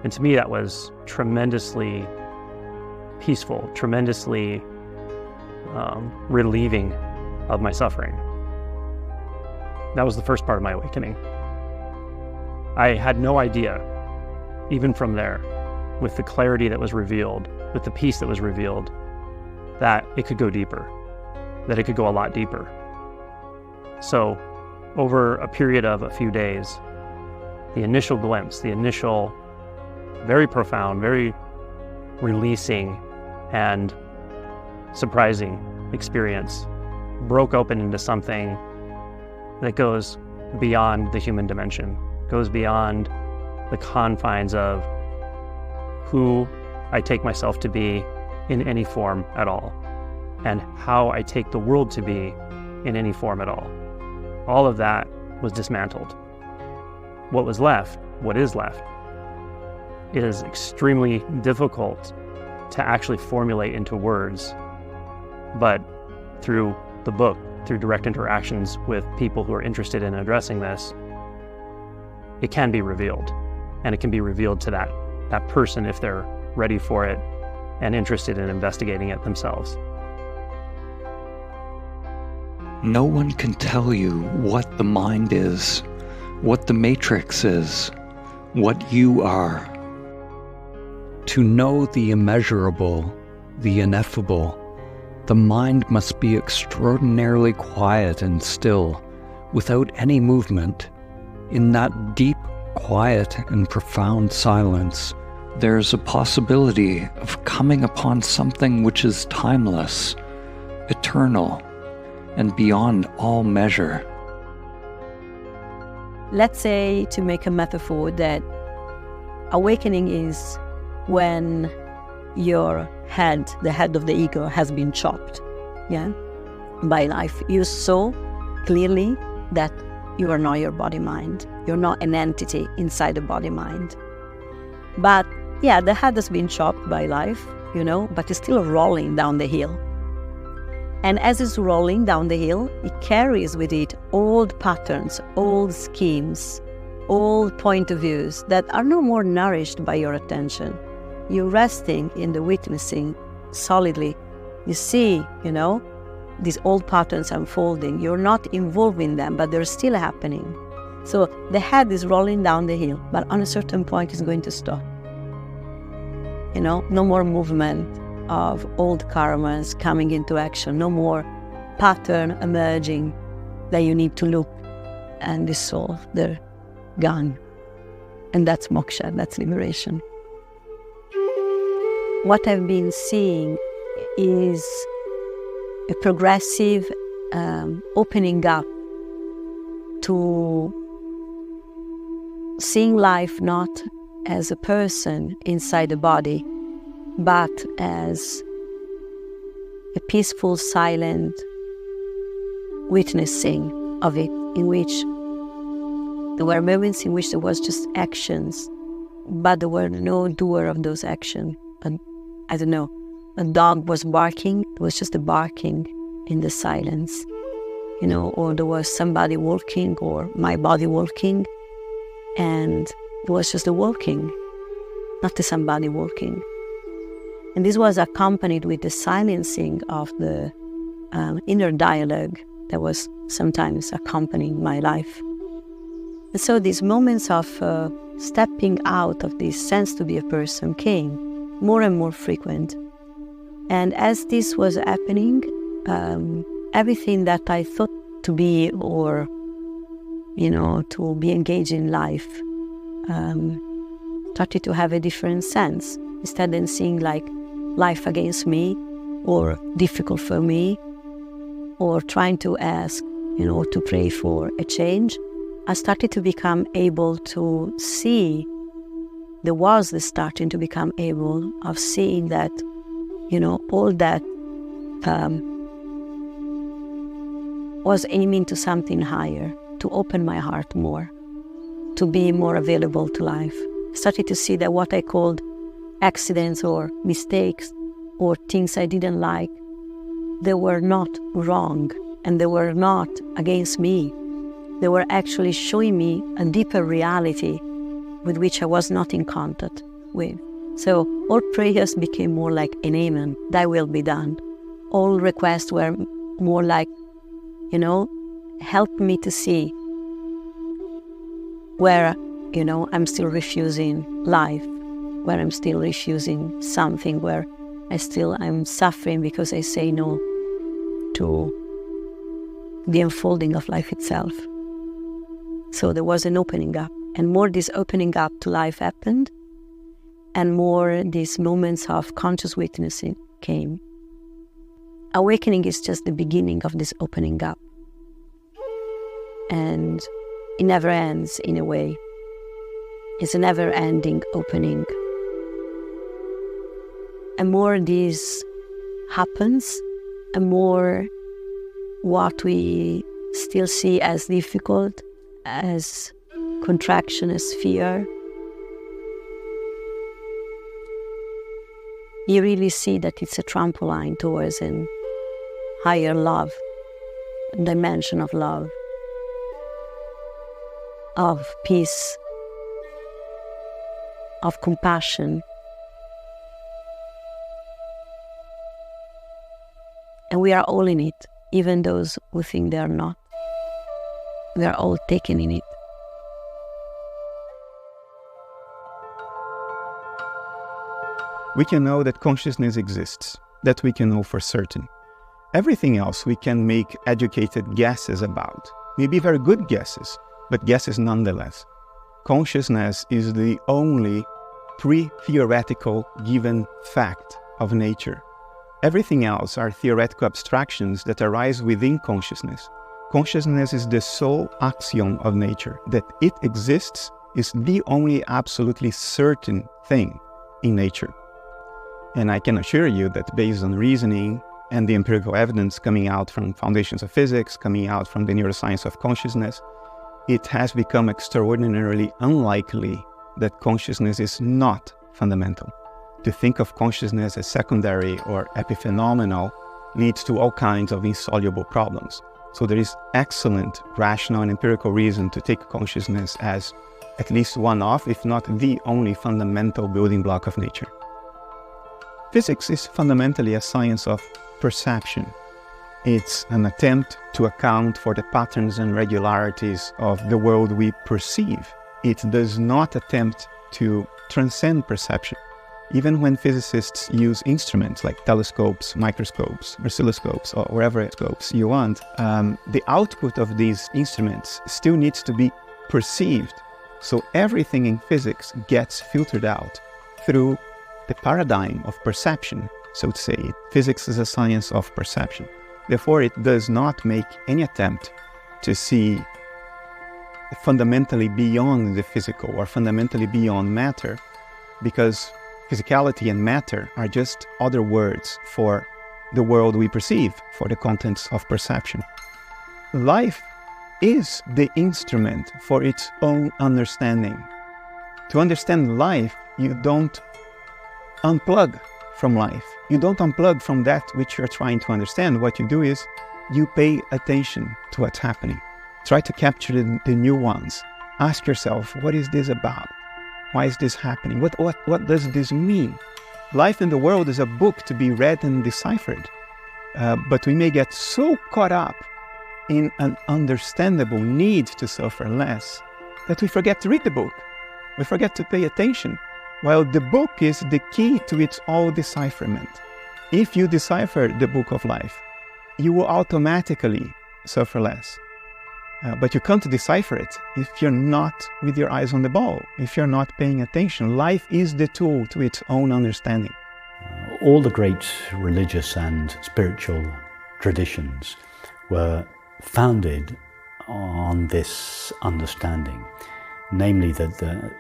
And to me, that was tremendously peaceful, tremendously relieving of my suffering. That was the first part of my awakening. I had no idea, even from there, with the clarity that was revealed, with the peace that was revealed, that it could go deeper, that it could go a lot deeper. So over a period of a few days, the initial glimpse, the initial very profound, very releasing and surprising experience broke open into something that goes beyond the human dimension, goes beyond the confines of who I take myself to be in any form at all, and how I take the world to be in any form at all. All of that was dismantled. What was left, what is left, is extremely difficult to actually formulate into words, but through the book, through direct interactions with people who are interested in addressing this, it can be revealed, and it can be revealed to that person if they're ready for it and interested in investigating it themselves. No one can tell you what the mind is, what the matrix is, what you are. To know the immeasurable, the ineffable, the mind must be extraordinarily quiet and still, without any movement. In that deep, quiet, and profound silence, there's a possibility of coming upon something which is timeless, eternal, and beyond all measure. Let's say, to make a metaphor, that awakening is when your head, the head of the ego, has been chopped, by life. You saw clearly that you are not your body-mind. You're not an entity inside the body-mind. But Yeah, the head has been chopped by life, but it's still rolling down the hill. And as it's rolling down the hill, it carries with it old patterns, old schemes, old point of views that are no more nourished by your attention. You're resting in the witnessing solidly. You see, these old patterns unfolding. You're not involved in them, but they're still happening. So the head is rolling down the hill, but on a certain point it's going to stop. No more movement of old karmas coming into action, no more pattern emerging that you need to look and dissolve. They're gone. And that's moksha, that's liberation. What I've been seeing is a progressive opening up to seeing life not as a person inside a body, but as a peaceful, silent witnessing of it, in which there were moments in which there was just actions, but there were no doer of those actions. And I don't know, a dog was barking, it was just a barking in the silence, or there was somebody walking, or my body walking, and it was just a walking, not a somebody walking. And this was accompanied with the silencing of the inner dialogue that was sometimes accompanying my life. And so these moments of stepping out of this sense to be a person came more and more frequent. And as this was happening, everything that I thought to be, or, to be engaged in life, started to have a different sense. Instead of seeing like life against me, or difficult for me, or trying to ask, to pray for a change, I started to become able to see, there was the starting to become able of seeing that, all that was aiming to something higher, to open my heart more, to be more available to life. I started to see that what I called accidents or mistakes or things I didn't like, they were not wrong and they were not against me. They were actually showing me a deeper reality with which I was not in contact with. So all prayers became more like an amen, thy will be done. All requests were more like, help me to see where, I'm still refusing life, where I'm still refusing something, where I'm suffering because I say no to the unfolding of life itself. So there was an opening up, and more this opening up to life happened, and more these moments of conscious witnessing came. Awakening is just the beginning of this opening up. And it never ends in a way. It's a never-ending opening. And more this happens, and more what we still see as difficult, as contraction, as fear, you really see that it's a trampoline towards a higher love, a dimension of love, of peace, of compassion. And we are all in it, even those who think they are not. We are all taken in it. We can know that consciousness exists, that we can know for certain. Everything else we can make educated guesses about, maybe very good guesses, but guesses nonetheless. Consciousness is the only pre-theoretical given fact of nature. Everything else are theoretical abstractions that arise within consciousness. Consciousness is the sole axiom of nature. That it exists is the only absolutely certain thing in nature. And I can assure you that based on reasoning and the empirical evidence coming out from foundations of physics, coming out from the neuroscience of consciousness, it has become extraordinarily unlikely that consciousness is not fundamental. To think of consciousness as secondary or epiphenomenal leads to all kinds of insoluble problems. So there is excellent rational and empirical reason to take consciousness as at least one of, if not the only fundamental building block of nature. Physics is fundamentally a science of perception. It's an attempt to account for the patterns and regularities of the world we perceive. It does not attempt to transcend perception. Even when physicists use instruments like telescopes, microscopes, oscilloscopes, or whatever scopes you want, the output of these instruments still needs to be perceived. So everything in physics gets filtered out through the paradigm of perception, so to say. Physics is a science of perception. Therefore, it does not make any attempt to see fundamentally beyond the physical or fundamentally beyond matter, because physicality and matter are just other words for the world we perceive, for the contents of perception. Life is the instrument for its own understanding. To understand life, you don't unplug from life. You don't unplug from that which you're trying to understand. What you do is you pay attention to what's happening. Try to capture the nuance. Ask yourself, what is this about? Why is this happening? What does this mean? Life in the world is a book to be read and deciphered. But we may get so caught up in an understandable need to suffer less that we forget to read the book. We forget to pay attention, while the book is the key to its all decipherment. If you decipher the book of life, you will automatically suffer less. But you can't decipher it if you're not with your eyes on the ball, if you're not paying attention. Life is the tool to its own understanding. All the great religious and spiritual traditions were founded on this understanding, namely that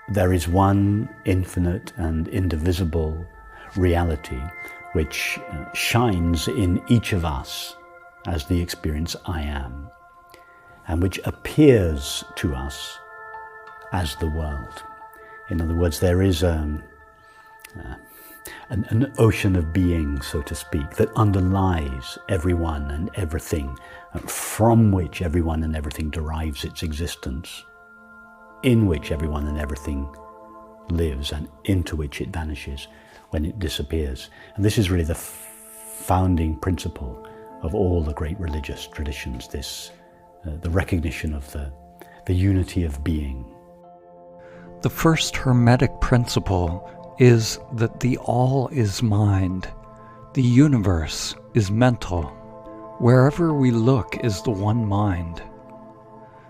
there is one infinite and indivisible reality which shines in each of us as the experience I am, and which appears to us as the world. In other words, there is an ocean of being, so to speak, that underlies everyone and everything, from which everyone and everything derives its existence, in which everyone and everything lives, and into which it vanishes when it disappears. And this is really the founding principle of all the great religious traditions, this the recognition of the unity of being. The first Hermetic principle is that the all is mind. The universe is mental. Wherever we look is the one mind.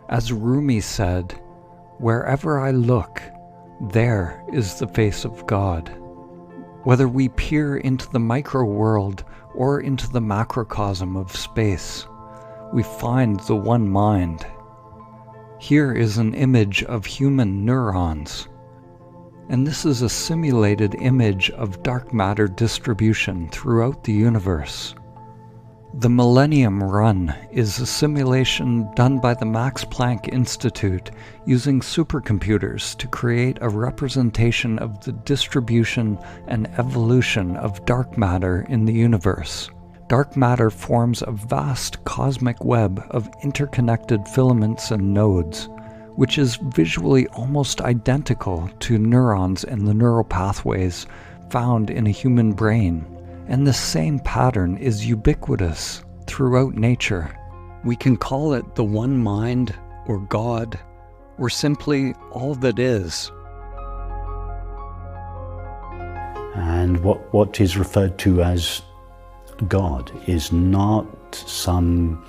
As Rumi said, wherever I look, there is the face of God. Whether we peer into the micro world or into the macrocosm of space, we find the one mind. Here is an image of human neurons, and this is a simulated image of dark matter distribution throughout the universe. The Millennium Run is a simulation done by the Max Planck Institute using supercomputers to create a representation of the distribution and evolution of dark matter in the universe. Dark matter forms a vast cosmic web of interconnected filaments and nodes, which is visually almost identical to neurons and the neural pathways found in a human brain. And the same pattern is ubiquitous throughout nature. We can call it the one mind, or God, or simply all that is. And what is referred to as God is not some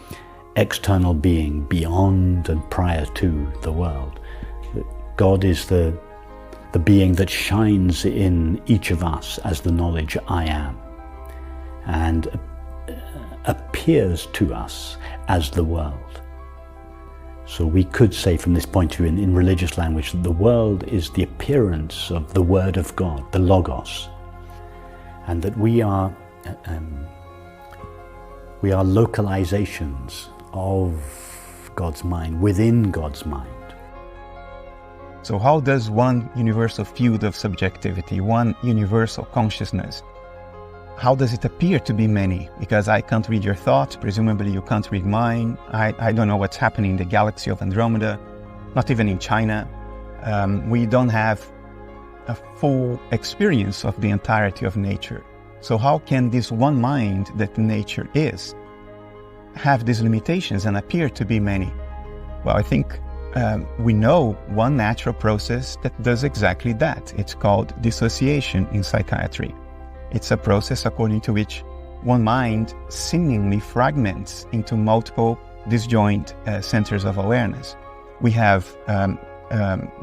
external being beyond and prior to the world. God is the being that shines in each of us as the knowledge I am, and appears to us as the world. So we could say from this point of view in religious language that the world is the appearance of the Word of God, the Logos, and that we are localizations of God's mind, within God's mind. So how does one universal field of subjectivity, one universal consciousness, how does it appear to be many? Because I can't read your thoughts, presumably you can't read mine. I don't know what's happening in the galaxy of Andromeda, not even in China. We don't have a full experience of the entirety of nature. So how can this one mind that nature is have these limitations and appear to be many? Well, I think we know one natural process that does exactly that. It's called dissociation in psychiatry. It's a process according to which one mind seemingly fragments into multiple disjoint centers of awareness. We have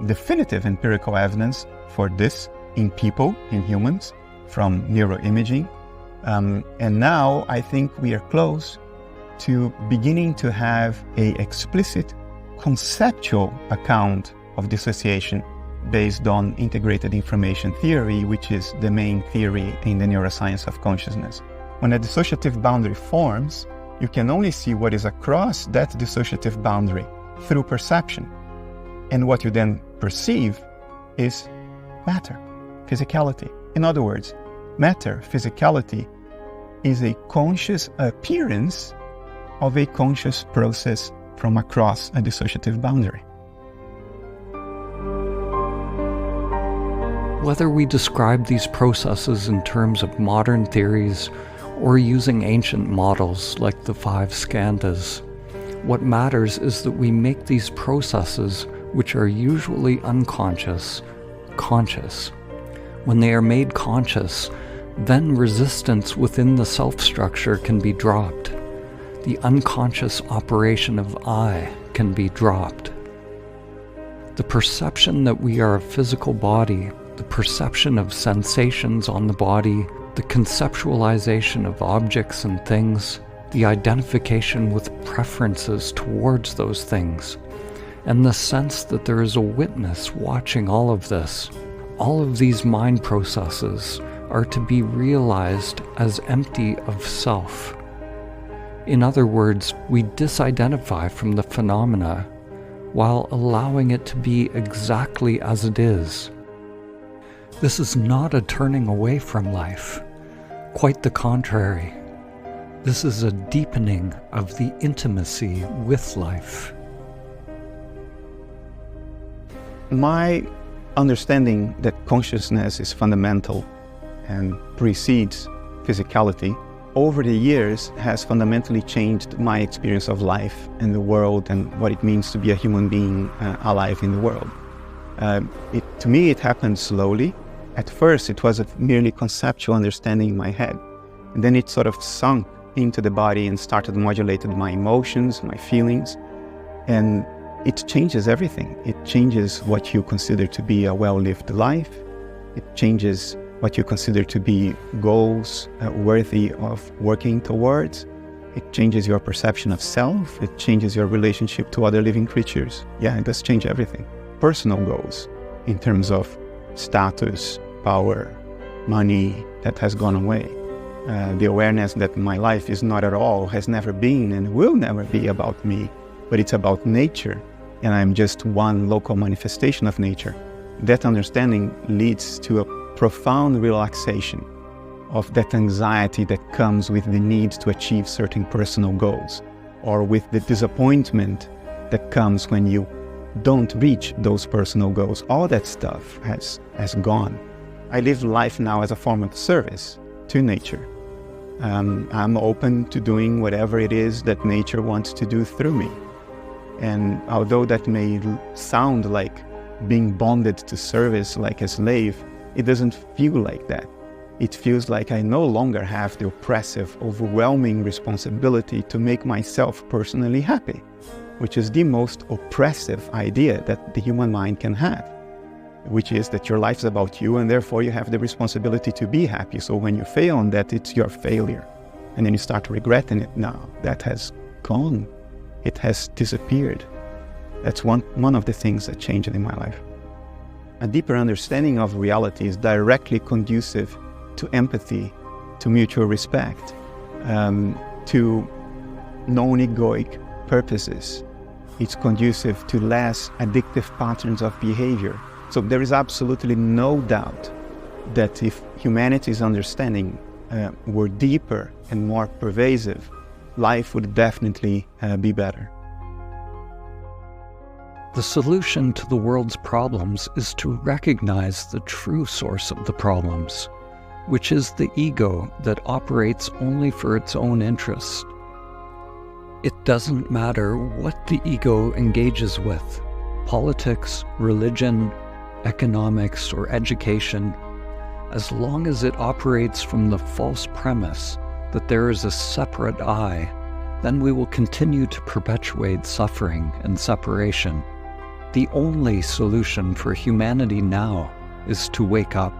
definitive empirical evidence for this in people, in humans, from neuroimaging. And now I think we are close to beginning to have an explicit conceptual account of dissociation based on integrated information theory, which is the main theory in the neuroscience of consciousness. When a dissociative boundary forms, you can only see what is across that dissociative boundary through perception. And what you then perceive is matter, physicality. In other words, matter, physicality, is a conscious appearance of a conscious process from across a dissociative boundary. Whether we describe these processes in terms of modern theories or using ancient models like the 5 skandhas, what matters is that we make these processes, which are usually unconscious, conscious. When they are made conscious, then resistance within the self-structure can be dropped. The unconscious operation of I can be dropped. The perception that we are a physical body, the perception of sensations on the body, the conceptualization of objects and things, the identification with preferences towards those things, and the sense that there is a witness watching all of this. All of these mind processes are to be realized as empty of self. In other words, we disidentify from the phenomena while allowing it to be exactly as it is. This is not a turning away from life. Quite the contrary. This is a deepening of the intimacy with life. My understanding that consciousness is fundamental and precedes physicality over the years has fundamentally changed my experience of life and the world and what it means to be a human being alive in the world. To me, it happened slowly. At first, it was a merely conceptual understanding in my head. And then it sort of sunk into the body and started modulating my emotions, my feelings. And it changes everything. It changes what you consider to be a well-lived life. It changes what you consider to be goals worthy of working towards. It changes your perception of self. It changes your relationship to other living creatures. Yeah, it does change everything. Personal goals in terms of status, power, money, that has gone away. The awareness that my life is not at all, has never been and will never be about me, but it's about nature, and I'm just one local manifestation of nature. That understanding leads to a profound relaxation of that anxiety that comes with the need to achieve certain personal goals, or with the disappointment that comes when you don't reach those personal goals. All that stuff has gone. I live life now as a form of service to nature. I'm open to doing whatever it is that nature wants to do through me. And although that may sound like being bonded to service like a slave, it doesn't feel like that. It feels like I no longer have the oppressive, overwhelming responsibility to make myself personally happy, which is the most oppressive idea that the human mind can have, which is that your life is about you and therefore you have the responsibility to be happy. So when you fail on that, it's your failure. And then you start regretting it. Now that has gone. It has disappeared. That's one of the things that changed in my life. A deeper understanding of reality is directly conducive to empathy, to mutual respect, to non-egoic purposes. it's conducive to less addictive patterns of behavior. So there is absolutely no doubt that if humanity's understanding were deeper and more pervasive, life would definitely be better. The solution to the world's problems is to recognize the true source of the problems, which is the ego that operates only for its own interest. It doesn't matter what the ego engages with, politics, religion, economics, or education, as long as it operates from the false premise that there is a separate I, then we will continue to perpetuate suffering and separation. The only solution for humanity now is to wake up.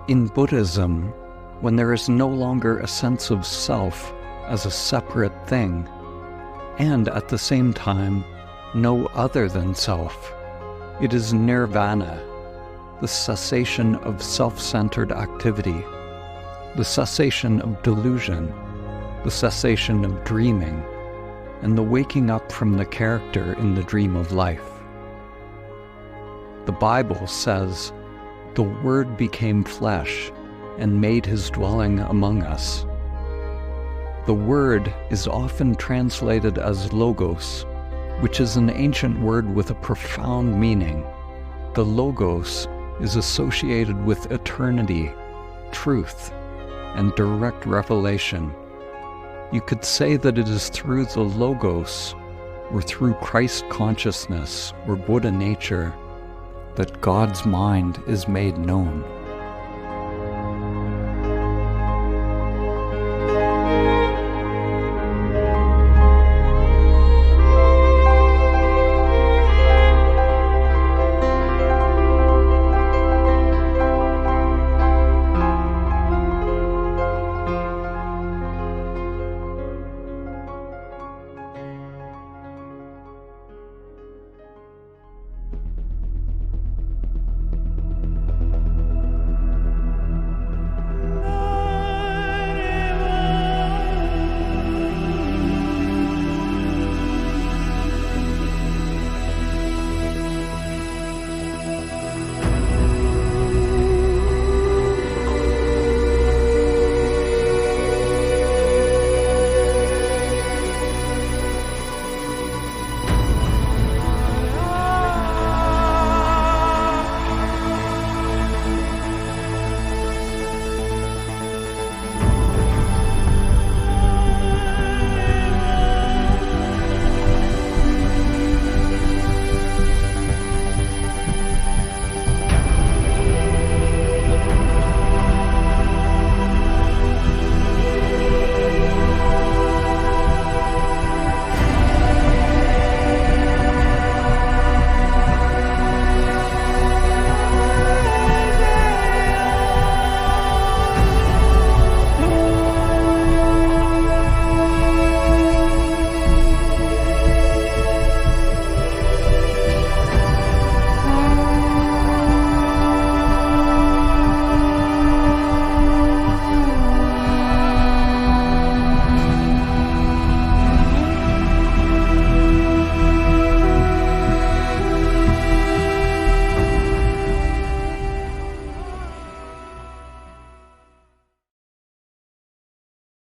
In Buddhism, when there is no longer a sense of self as a separate thing, and at the same time, no other than self, it is nirvana, the cessation of self-centered activity, the cessation of delusion, the cessation of dreaming, and the waking up from the character in the dream of life. The Bible says, "The Word became flesh and made his dwelling among us." The word is often translated as logos, which is an ancient word with a profound meaning. The logos is associated with eternity, truth, and direct revelation. You could say that it is through the logos, or through Christ consciousness or Buddha nature, that God's mind is made known.